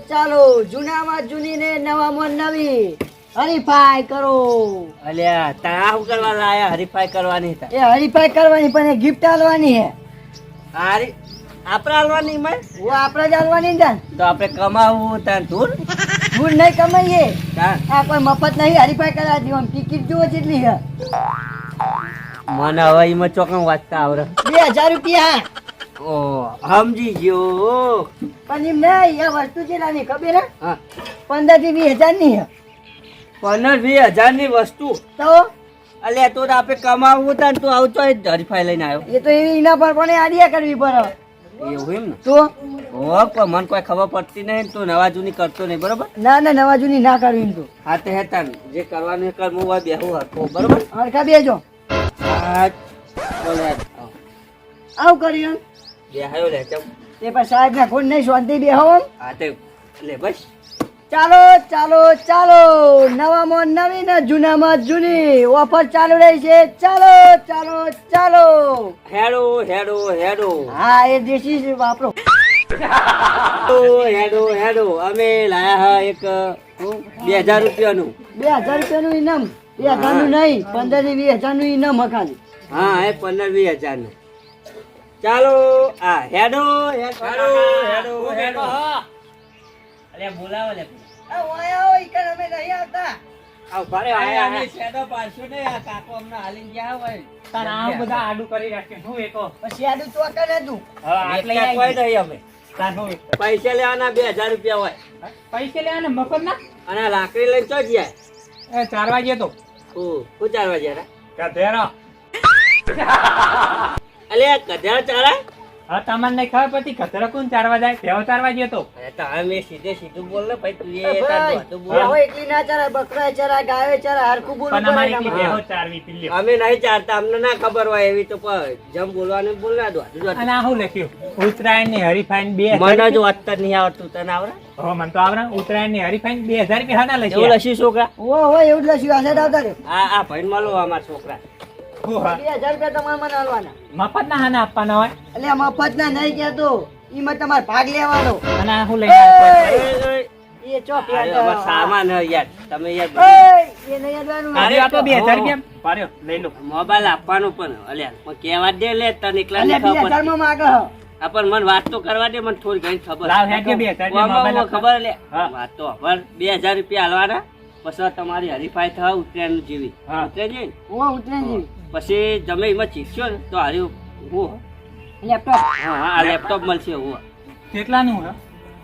ચાલો જૂનામાં જૂની ને નવામાં નવી હરીફાઈ કરો. અલ્યા તા હું કરવા લાયા? હરીફાઈ કરવાની હતા. એ હરીફાઈ કરવાની પણ એ ગિફ્ટ આલવાની હે. હારી આપણે આલવાની મેં वो આપણે જ આલવાની ને તાન. તો આપણે કમાવું તાન ધૂળ ભૂલ નહીં કમાઈએ. તાન આ કોઈ મફત નહીં હરીફાઈ કરા દી. આમ ટિકિટ જુઓ કેટલી હે. મને હવે એમાં ચોકમ વાંચતા આવડે. 2000 રૂપિયા. ઓ સમજી ગયો. પણ એમ નહીં આ વસ્તુ કેટલાની ખબર હે? હા 15 થી 20,000 ની હે. 15-20 હજારની વસ્તુ. તો અલ્યા તો આપણે કમાવું તાન તું આવતો હરીફાઈ લઈને આવ્યો એ તો એના પર પણ આઈડિયા કરવી પડે. એવું એમ ને? તો ઓ પણ મને કોઈ ખબર પડતી નહીં. તું નવા જૂની કરતો નહીં બરોબર? ના ના નવા જૂની ના કરવી એમ તો. હા તે હેતા જે કરવાનું એ કર. હું હવે બેહું હરખો બરોબર? હરખા બેજો. હા બોલ હેડ. આવું કર્યું બેહાયો લે ચમ. તે પણ સાહેબ ના કોણ નહીં શાંતિ બેહો. હા તે લે બસ. ચાલો ચાલો ચાલો નવામાં નવી ને જૂનામાં જૂની ઓફર ચાલુ રહી છે. ચાલો ચાલો ચાલો. હેડો હેડો હેડો હા એ દેશી છે વાપરો. હેડો હેડો અમે લાયા હા એક 2000 રૂપિયાનું. 2000 રૂપિયાનું ઇનામ. 2000 નું નહીં 15 થી 20,000 નું ઇનામ હખાલી. હા એ 15-20 હજારનું. ચાલો આ હેડો હેડો હેડો હેડો. અરે બોલાવો લે. અમે નહીં આવતા. આવ ભારે આયા શેડો પાછો ને આ કાકો અમને હાલીને ગયા હોય. તાર આ બધા આડું કરી રાખે હું એકો પછી આડું તો કરે તું. હવે આટલે એટલે કોઈ નહીં અમે. તાર હું પૈસા લેવાના 2000 રૂપિયા હોય. પૈસે લેવા ને મફત ના અને આ લાકડી લઈને ચો જાય. એ 4 વાગે તો હું 4 વાગ્યા કધેરો અલે કઢા ચારા. હા તમને નહીં ખબર પડતી કધેરો કોણ 4 વાગે જાય? 4 વાગે તો અરે તમે સીધું બોલ ને ભાઈ. તું એ એ તાર ભાઈ, દોઢું બોલ. બેહો એકલી ના ચાલે. બકરા ચાલે ગાયો ચાલે હરખું બોલવું પણ અમારી પડે કી તમારે. બેહો 4 વી પીલ્યો અમે નહીં ચારતા. અમને ના ખબર હોય એવી તો પણ જેમ બોલવાનું એમ બોલવા દો. અને આ હું લખ્યું ઉત્તરાયણ ની હરીફાઈન 2000 મને જો અત્તર નહીં આવડતું તને આવડે? હો મને તો આવડે ઉત્તરાયણ ની હરીફાઈન 2000 રૂપિયા ના એવું લખ્યું લસી છોકરા. ઓ એવું જ લખ્યું. આ સાઈડ આવતા રહ્યો. આ ભાઈ મળો અમારા છોકરા. 2000 રૂપિયા તમારે મને આલવાના. મફત ના હાના આપવાના હોય એટલે આ મફત ના નહીં કહેતો. એમાં તમારે ભાગ લેવાનો. અને આ હું લઈને આવ્યો? એ ચો અરે અમાર સામાન હે યાર. તમે યાર એ નહીં આલવાનું. અરે આ તો 2000 રૂપિયા પાડ્યો લઈ લો મોબાઈલ આપવાનું પણ અલ્યા પણ કહેવા દે લે તને એકલા એટલે ને ખબર 2000 માં માગે હ. આ પણ મને વાત તો કરવા દે. મને થોડી ઘણી ખબર. લાવ હેડ કે 2000 ઓમાં મોબાઈલ ઓમાં ખબર લે. હા. વાત તો ખબર. 2000 રૂપિયા હાલવાના. પછી તમારી હરીફાઈ થાય ઉત્તરાયણ જેવી. હા. ઉત્તરાયણ જેવી. ઓ ઉતરે જી. પછી તમે એમાં શીખશો ને તો હાર્યું હું. લેપટોપ. હા હા આ લેપટોપ મળશે હું. કેટલાનું હે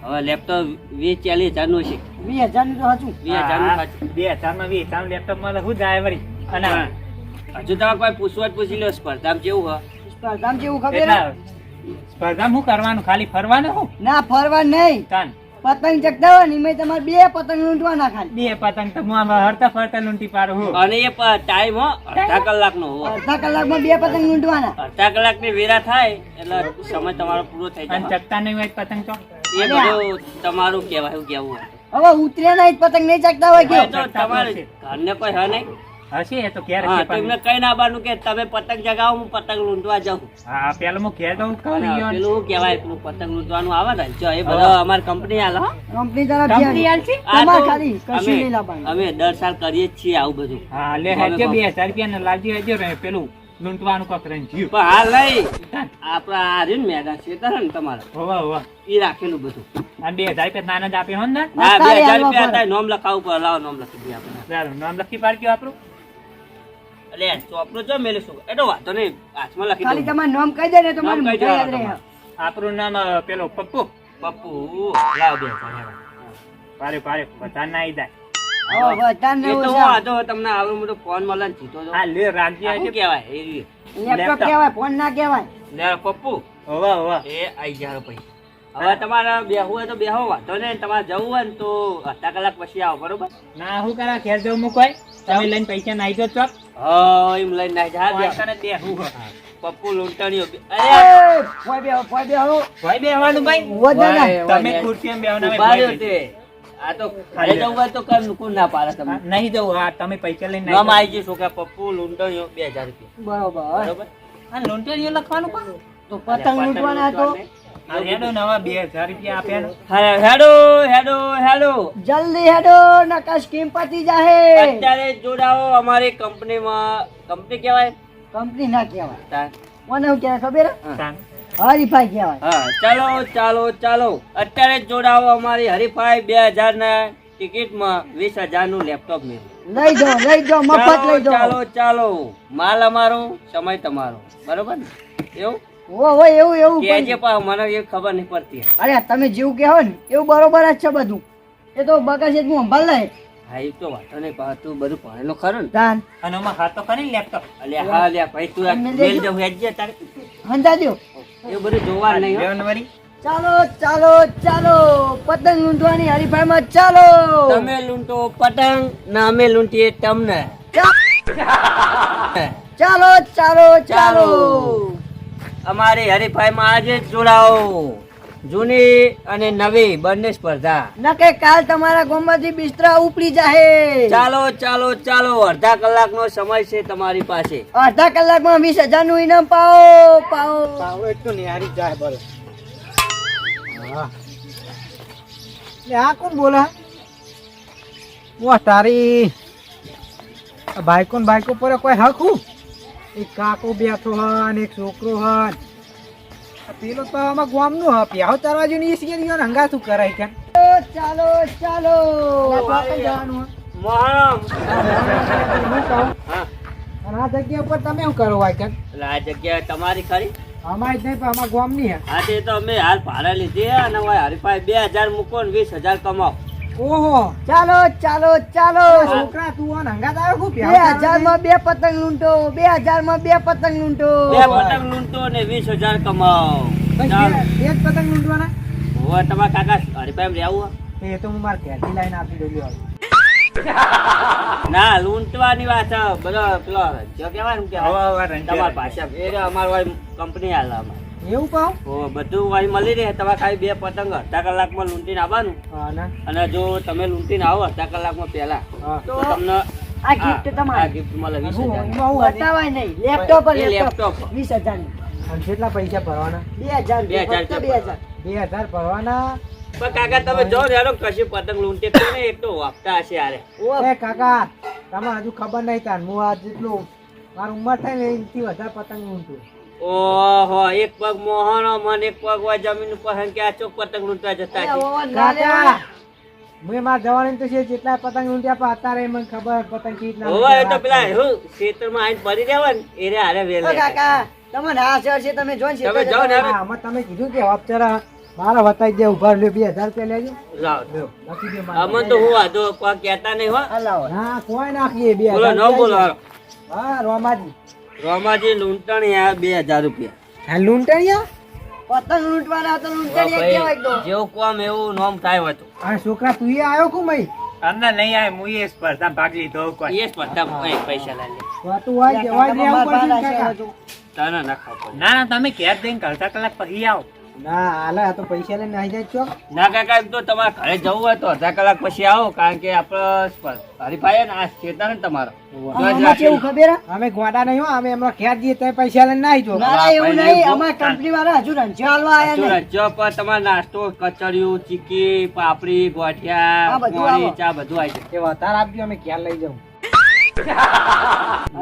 હવે લેપટોપ 20-40 હજારનું છે. 20,000 નું તો હતું. 20,000 નું સાચું. 2000 માં 20 લેપટોપ માં શું જાય વળી અને હા. હજુ તમે કોઈ પૂછવા જ પૂછી લો સ્પર્ધામાં કેવું હ. સ્પર્ધામાં કેવું ખબર હે? કેટલા સ્પર્ધામાં શું કરવાનું ખાલી ફરવાનું હું ના ફરવા નહીં. કાન પતંગ ચગતા હોય ને એમાં તમારે 2 પતંગ લૂંટવાના ખાલી. બે પતંગ તો હું આમાં હરતા ફરતા લૂંટી પાડું હું અને એ ટાઈમ હો અડધા કલાકનો હો. અડધા કલાકમાં 2 પતંગ લૂંટવાના. અડધા કલાકની વેરા થાય એટલે સમય તમારો પૂરો થઈ અને જાય. ચકતા નહીં હોય પતંગ તો એ બધું તમારું કહેવાય એવું કેવું હોય. હવે ઉતરે નહીં પતંગ નહીં ચગતા હોય હવે કે તો તમારે ઘરને કોઈ હે નહીં. હશે એ તો ઘેર હા હશે તો એમને પણ કઈ ના બાનું કે તમે પતંગ જગાવો હું પતંગ લૂંટવા જાઉં. હા પેલા હું ઘેર તો કહું અને ઈયોને. પેલું શું કહેવાય પેલું પતંગ લૂંટવાનું આવે ને જો એ બધો અમારી કંપની હાલે હો. કંપની તરફ કંપની આલશે? આ તમારે તો ખાલી કશું અમે- નહીં લાવવાનું. અમે દર સાલ કરીએ જ છીએ આવું બધું. હા લે હેડજો 2000 રૂપિયા ને લાવજો હેડજો રે પેલું લૂંટવાનું કોક રહીને જીવ પણ હાલ નહીં આપડા આ રહ્યું ને મેદાન છે ને તમારે હોવા હોવા એ રાખેલું બધું. અને 2000 રૂપિયા નાના જ આપ્યો હો ને હા અત્યારે 2000 હાલવા રૂપિયા પડે. હતા નોમ લખાવું પડે. લાવો નોમ લખી દઈએ આપણે. ચાલો નામ લખી પાડજો આપણું એટલે ચોપડું જો મેલીશું એટલો વાંધો નહીં હાથમાં લખી ખાલી દઉં. તમારું નામ કહી દે ને તો નામ મને કહી યાદ દેવાનું રહે. આપણું નામ પેલો પપ્પુ પપ્પુ લાવ 2000. પારે પારે બધા ના આવી જાય હવે વધારે એ ને તો હું ઓછા. આજો તમને આવડું મોટો ફોન મળે ને જીતો તો હા લે રાખજે આ શું કહેવાય એ રહ્યું. લેપટોપ કહેવાય ફોન ના કહેવાય. લે પપ્પુ હોવા હોવા એ આઈ જારો પછી. હવે તમારે બેહવું હોય તો બેહો વાંધો નહીં. તમારે જવું હોય ને તો અડધા કલાક પછી આવો બરોબર. ના હું કરા ઘેર જવું મૂકવાય તમે લઈને પૈસા નાઈ જો ચોક હા એમ લઈને નાઈ જા. પૈસા દે હું પપ્પુ લૂંટણીઓ એ, ફોય બેહો, ફોય બેહો. ભાઈ બેહવાનું ભાઈ ઉભો જ ના. તમે ખુરશીમાં બેહવાના ઉભા ભાઈ રહ્યો તે. આ તો ઘરે જવું હોય તો કોણ ના પાડે તમને. નહીં જવું હા તમે પૈસા લઈને નામ નાઈ આવી ગયું છોકરા પપ્પુ લૂંટણીઓ 2000 રૂપિયા બરોબર. બરોબર. હા લોન્ટેરીઓ લખવાનું પણ તો પતંગ લૂંટવાના તો આ હેડો નવા 2000 રૂપિયા આપ્યા ને. હેડો હેડો હેડો જલ્દી હેડો નકા સ્કીમ પતી જાહે. અત્યારે જ જોડાઓ અમારી કંપનીમાં. કંપની કહેવાય? કંપની ના કહેવાય, તાર. મને શું કહેવાય ખબર હે? તાન. હરીફાઈ કહેવાય. હા ચાલો ચાલો ચાલો અત્યારે જ જોડાવો અમારી હરીફાઈ 2000 ના ટિકિટમાં 20000 નું લેપટોપ મેળવો. લઈ જાઓ મફત ચાલો લઈ જાઓ. ચાલો ચાલો માલ અમારો સમય તમારો બરોબર ને એવું ઓ એવું કેજે પણ પણ મને એ ખબર નહીં પડતી. અરે તમે જેવું કહેવો ને એવું બરોબર જ છે બધું. એ તો બગા છે હું સંભાળ લે. હા એ તો વાંધો નહીં પણ તું બધું ભણેલો ખરો ને. દાન અને આમાં હાથ તો ખરી લેપટોપ. અલ્યા હા લ્યા ભાઈ તું આ મેલ મેલ દેજો. દઉં હેડજે તારે હંધા દ્યો. એવું બધું જોવા નહીં હો. જનવરી ચાલો ચાલો ચાલો પતંગ લૂંટવાની હરીફાઈમાં ચાલો. તમે લૂંટો પતંગ ને અમે લૂંટીએ તમને. ચાલો ચાલો ચાલો ચાલો અમારી હરીફાઈમાં આજે જ જોડાઓ. જૂની અને નવી બંને સ્પર્ધા. નકે કાલ તમારા ગામમાંથી બિસ્તરા ઉપડી જાહે. ચાલો ચાલો ચાલો અડધા કલાકનો સમય છે તમારી પાસે. અડધા કલાકમાં 20000 નું ઇનામ પાઓ પાઓ. એક તો નિહારી જાય બોલો. હા લે આ કોણ બોલા? વાહ તારી બાઈકો પર કોઈ હક હું? એક કાકો બેઠો હન, એક છોકરો હન. આ પેલો તો આમાં ગામનો હ પ્યાહો તારવા જો ની સિયર યો હંગા શું કરાય કે? ચાલો ચાલો જવાનું મોહમ હું કહું હા અને આ જગ્યા ઉપર તમે શું કરો વાય કે? એટલે આ જગ્યા તમારી ખરી? અમારી જ નહીં પણ અમારા ગામની હે. હા તે તો અમે હાલ ભાડા લીધી હે અને હવે હરીફાઈ 2000 મૂકો ને 20000 કમાઓ. ઓહો ચાલો ચાલો ચાલો. છોકરા તું આન હંગાત આવ્યો ખૂબ 2000 માં 2 પતંગ લૂંટો. 2000 માં 2 પતંગ લૂંટો. બે પતંગ લૂંટો ને 20000 કમાઓ. ચાલો બે જ પતંગ લૂંટવાના? હવે તમારા કાકા હરીફાઈ રહેવું એ તો હું મારા ઘેરથી લાઈને આપી દઉં લ્યો. ના લૂંટવાની વાત છે. બધો પેલો જો કહેવાય ને કે હવે રંજન. તમારી ભાષા એ અમારી કંપની હાલ અમારે. એવું કહું? ઓ બધું વાય મળી રહે. તમારે ખાલી 2 પતંગ અડધા કલાકમાં લૂંટીને આવવાનું. હા ના અને જો તમે લૂંટીને આવો અડધા કલાકમાં પહેલા હા. તો તમને આ gift તમારી. આ gift મળે 20000. એમાં હું હતી? બતાવાય નહીં. લેપટોપ એ લેપટોપ લેપટોપ. 20000 ની. અને કેટલા પૈસા ભરવાના? 2000 2000 2000. 2000 ભરવાના. પણ કાકા તમે જો ને યાર કશું પતંગ લૂંટે તો ને એક તો વાપતા હશે યાર. એ કાકા તમે હજુ ખબર નહીં તાર હું આ જેટલું મારી ઉંમર થાય ને એનાથી વધારે પતંગ લૂંટું. ઓહો એક પગ મોહનો મન એક પગ હોય જમીન ઉપર હન કે આ ચોક પતંગ લૂંટવા જતા છે. કાકા મેં મારા જવાની તો છે જેટલા પતંગ લૂંટ્યા પણ અત્યારે મને ખબર પતંગ કેવી રીતના ઓહો એ તો લૂંટ્યા. પેલા હું ખેતરમાં આઈને ભરી દેવા ને એને હારે વેલ લે. કાકા તમને આ છે તમે જોઈને તમે જાઓ ને. હા, આમાં તમે કીધું કે અપચરા મારા વતાઈ દે ઉભા લ્યો 2000 રૂપિયા લેજો. લાવ લ્યો, લખી દે મારા. અમન તો હું વાંધો કોઈ કહેતા નહીં હો. હલાવો. ના કોઈ નાખીએ 2000 બોલો ન બોલો. હા રોમાજી રોમાજી લૂંટણ યાર 2000 રૂપિયા. હા લૂંટણિયા પતંગ લૂંટવાના તો લૂંટણીયા કહેવાય તો. જેવું કોમ એવું નોમ થાય હતું. આ છોકરા તું આવ્યો કુ મઈ? અમને નહીં આવે હું એ સ્પર્ધામાં ભાગ લીધો કોઈ. એ સ્પર્ધા પૈસા લઈ લે. તો તું વાય વાય દે આવું પડશે ને કાકા. તને ના ખાવ પડે. ના ના તમે ઘેર જઈને અડધા કલાક પછી આવો. ના હાલે આ તો પૈસા લઈને આવી જાય ચોક. ના કાકા એમ તો તમારે ઘરે જવું હોય તો અડધા કલાક પછી આવો કારણ કે આપણે હરીફાઈ ને આ ચેતા ને તમારો આમાં કેવું ખબર હે? અમે ગોડા નહીં હો અમે એમનો ખેર દઈએ તો પૈસા લઈને ના જો. ના એવું નહીં. અમારા કંપની વાળા હજુ રંજ્યો હાલવા આયા નહીં. રાજ્ય પર તમારે નાસ્તો કચરિયું ચીકી પાપડી આ ગોઠિયા બધું પોણી આવો. ચા બધું આવી કે વધારે આપજો અમે ઘેર લઈ જાઉં. જાય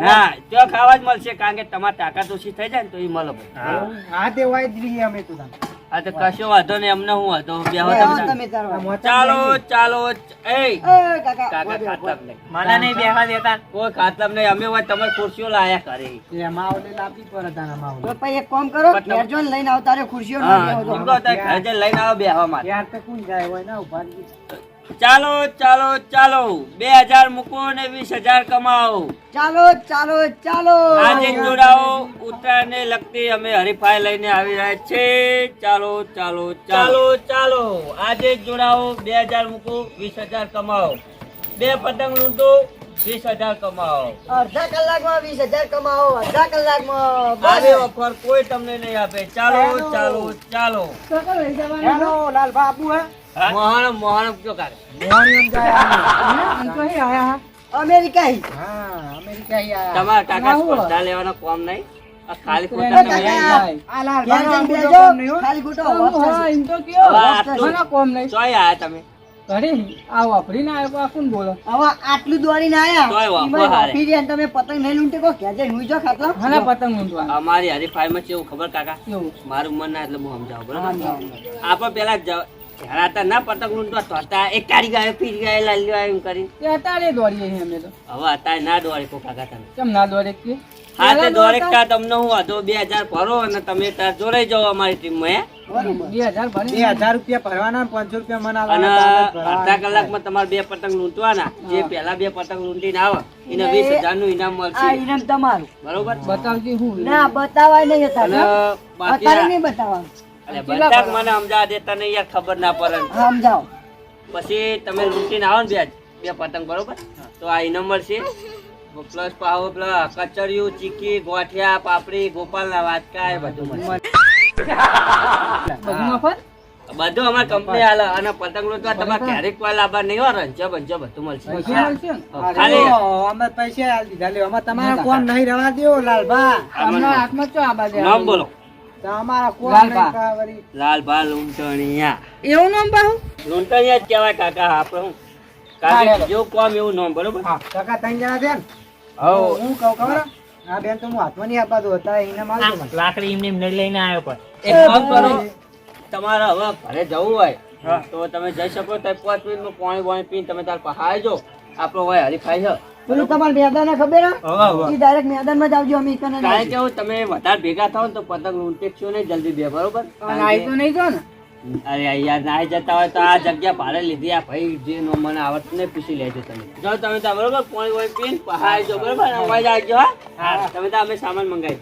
ના જો ખાવા જ મળશે કારણ કે તમારે તાકાત ઓછી થઈ જાય ને તો એ મળે ભાઈ. હા. હા તે વાય જ રહીએ અમે તો તાર. આ તો કશો વાંધો નહીં અમને હું વાંધો બેહો બેહો તમે તમે તાર વાત. ચાલો ચાલો એ એ કાકા કાકા વાદે, ખાતમ વાદે. નહીં મને નહીં બેહવા દેતા. કોઈ ખાતમ નહીં અમે હોય તમારી ખુરશીઓ લાયા કરે એમાં આવડે લાપી પર હતા ને આમાં તો આવડે. પછી એક કામ કરો પતંગ. ઘેર જોઈને લઈને આવતા રહ્યો ખુરશીઓ હા લઈને આવજો. એમ કહો તારે ઘરે જઈને લઈને આવો બેહવા માટે યાર તો કોણ જાય હોય ના ઉભા રહી. ચાલો ચાલો ચાલો 2000 મૂકો ને 20000 કમાઓ ચાલો ચાલો ચાલો આજે જોડાઓ ઉત્તરાયણને લગતી અમે હરીફાઈ લઈને આવી રહ્યા છે ચાલો ચાલો ચાલો ચાલો આજે જોડાઓ 2000 મૂકો 20000 કમાઓ 2 પતંગ લૂંટો 20000 કમાઓ અડધા કલાકમાં 20000 કમાવો અડધા કલાકમાં આજે બસ. ઓફર કોઈ તમને નહીં આપે ચાલો ચાલો ચાલો કાકા લઈ જવાનું. હેલો લાલ બાબુ હે મોહન મોહન જો કાઢે મોહની એમ જાય આમ તો હે આયા અમેરિકા હી. હા અમેરિકા હી આયા. તમારા કાકા આવું હોય. સ્પર્ધા લેવાનો કોમ નહીં આ ખાલી એ ખોટા તમે કાકા, આ લાલ ઘેર ભાઈ જઈને આમ બેસજો. બધું કામ નહીં હો. ખાલી ખોટો હા, અવાજ થશે. એમ તો કયો હવે આટલું મને કોમ નહીં ચોય આયા તમે ઘડી આ વાપરીને આવ્યો કોણ બોલો હવે આટલું દોડીને આયા તોય વાપરો એમાંય હારે. વાપરી રહ્યા ને તમે પતંગ નહીં લૂંટે કો ઘેર જઈને હુઈ જાઓ ખાટલા. મને પતંગ ઊંધવા અમારી હરીફાઈમાં કેવું ખબર કાકા કેવું મારું મન ના એટલે હું સમજાવું બરાબર સમજાવો. આપણે પેલા હરાતા ના પતંગ લૂંટવા તો હતા એક કારી ગાય પીર ગાય લાલ્યો એમ કરી તે અત્યારે દોડીએ છીએ અમે તો હવે અત્યારે ના દોડે કો કાકા તમે કેમ ના દોડે કે હા તે પહેલા દોડેક દોડતા? તા તમને હું વાંધો 2000 ભરો અને તમે તાર જોડાઈ જાઓ અમારી ટીમમાં હે બરોબર. 2000 ભરી 2000 રૂપિયા ભરવાના 500 રૂપિયા મને અને આલવાના. અડધા કલાકમાં તમારે 2 પતંગ લૂંટવાના જે પહેલા 2 પતંગ લૂંટીને આવે એને 20000 નું ઇનામ આ મળશે ઈનામ તમારું. બરોબર બતાવજી હું ના બતાવાય નહીં અને અત્યારે. બાકી અત્યારે નહીં બતાવવાનું. અરે બધા મને સમજાવવા દેતા નહીં યાર ખબર ના પડે હા, સમજાવો. પછી તમે લૂંટીને આવો ને બે પતંગ બરોબર તો આ ઇનામ મળશે પ્લસ પાવો પેલા કચરિયું ચીકી ગોઠિયા પાપડી ગોપાલના વાટકા એ બધું મળશે બધું મફત બધું અમારી કંપની હાલે અને પતંગ લૂંટવા તમારે ક્યારેક કોઈ લાભા નહીં હોય રંજા બંજા બધું મળશે બધું મળશે ને હા, ખાલી અમે પૈસા આલી દીધા લ્યો. અમે તમારા કોમ નહીં રવા દ્યો, લાલભા. તમારા હાથમાં ચો આ બાજુ નામ બોલો તો અમારા કોમ લાલભા. નહીં કાવરી. લાલભા લૂંટણિયા એવું નામ બાહુ લૂંટણિયા જ કહેવાય કાકા આપણે હું કાકા જેવું કોમ એવું નામ બરોબર હા, કાકા ત્રણ જણા છે ને? હવ હું કહું ખબર? હા બેન તો હું હાથમાં નહીં આપવા દઉં. અત્યારે ઇનામ આલજો મને. લાકડી એમને એમને લઈને આવ્યો પણ એક કામ કરો તમારે હવે ઘરે જવું હોય તો તમે જઈ શકો તો 5 મિનિટમાં પાણી વાણી પીને તમે તાર પહાડ જો આપણો હોય હરીફાઈ છે પેલું તમારે મેદાન ખબર હે? ઈ ડાયરેક્ટ મેદાનમાં જ આવજો, અમે ઈકને નહીં કારણ આવજો. કે હું તમે વધારે ભેગા થાવ ને તો પતંગ લૂંટી છો નહીં જલ્દી બે બરોબર અને આવી તો નહીં જો ને અરે યાર નાઈ જતા હોય તો આ જગ્યા ભાડે લીધી આ ભાઈ જે નો મને આવડતું નહીં પૂછી લેજો તમે જો તમે ત્યાં બરોબર પાણી વાણી પીને પહાડ જો બરોબર અવાજ આવજો હા તમે તો અમે સામાન મંગાવી